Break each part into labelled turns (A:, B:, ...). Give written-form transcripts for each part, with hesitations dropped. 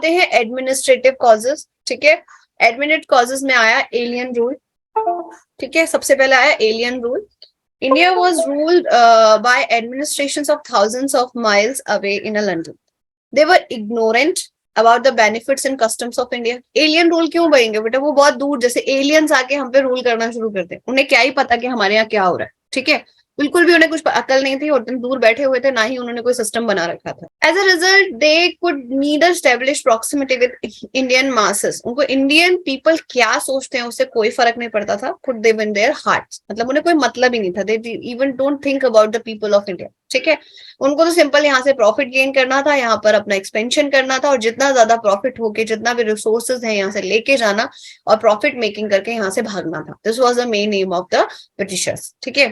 A: आते हैं administrative causes, ठीक है। एडमिनिस्ट्रेटिव कॉजेज में आया एलियन रूल, ठीक है, सबसे पहले आया alien rule. India was ruled by administrations of thousands of miles away in a London. They were ignorant about the benefits and customs of India. Alien rule क्यों बनेंगे बेटा, वो बहुत दूर, जैसे aliens आके हम पे रूल करना शुरू करते हैं, उन्हें क्या ही पता कि हमारे यहाँ क्या हो रहा है, ठीक है। बिल्कुल भी उन्हें कुछ अकल नहीं थी, और दूर बैठे हुए थे, ना ही उन्होंने कोई सिस्टम बना रखा था। As a result they could neither establish proximity with Indian masses. उनको इंडियन पीपल क्या सोचते हैं उससे कोई फर्क नहीं पड़ता था। Put them in their hearts, मतलब उन्हें कोई मतलब ही नहीं था। They even don't think about the people of India, ठीक है। उनको तो सिंपल यहाँ से प्रॉफिट गेन करना था, यहाँ पर अपना एक्सपेंशन करना था, और जितना ज्यादा प्रॉफिट होके जितना भी रिसोर्सेज है यहाँ से लेके जाना और प्रॉफिट मेकिंग करके यहाँ से भागना था। This was the main M of the Britishers, ठीक है।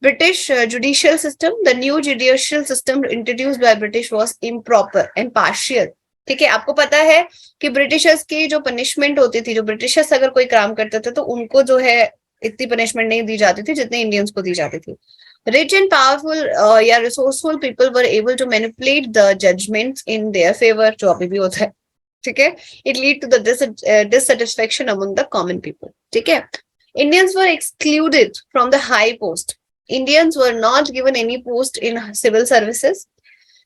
A: British judicial system, the new judicial system introduced by British was improper and partial, ठीक है। आपको पता है कि ब्रिटिशर्स की जो पनिशमेंट होती थी, जो ब्रिटिशर्स अगर कोई काम करते थे तो उनको जो है इतनी पनिशमेंट नहीं दी जाती थी जितनी इंडियंस को दी जाती थी। Rich and powerful या resourceful people were able to manipulate the judgments in their favor, जो अभी भी होता है, ठीक है। It lead to the dissatisfaction among the common people, ठीक है। Indians were excluded from the high post. Indians were not given any post in civil services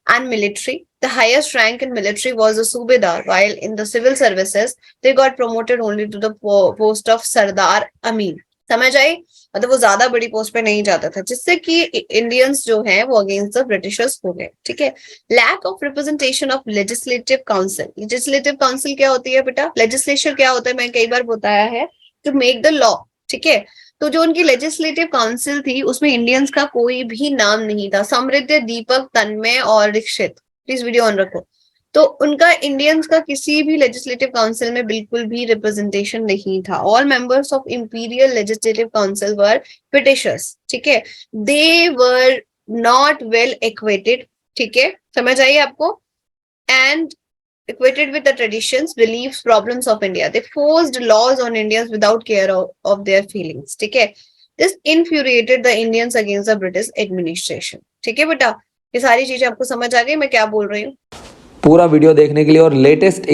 A: and military. The highest rank in military was a Subedar, while in the civil services they got promoted only to the post of Sardar Amin. समझ आई, मतलब वो ज्यादा बड़ी post पे नहीं जाता था, जिससे कि इंडियंस जो हैं वो अगेंस्ट द ब्रिटिशर्स हो गए, ठीक है। Lack of representation of legislative council. Legislative council क्या होती है बेटा, लेजिस्लेशन क्या होता है, मैं कई बार बताया है, टू मेक द लॉ, ठीक है। तो जो उनकी लेजिस्लेटिव काउंसिल थी उसमें इंडियंस का कोई भी नाम नहीं था। समृद्ध, दीपक, तन्मय और दीक्षित, प्लीज वीडियो ऑन रखो। तो उनका इंडियंस का किसी भी लेजिस्लेटिव काउंसिल में बिल्कुल भी रिप्रेजेंटेशन नहीं था। All members of imperial legislative council were Britishers, ठीक है। दे वर नॉट वेल इक्वेटेड, ठीक है, समझ आई आपको। And equated with the traditions, beliefs, problems of India. They forced laws on Indians without care of their feelings, ठीक है। This infuriated the Indians against the British administration, ठीक है बेटा। ये सारी चीजें आपको समझ आ गई मैं क्या बोल रही हूँ।
B: पूरा वीडियो देखने के लिए और लेटेस्ट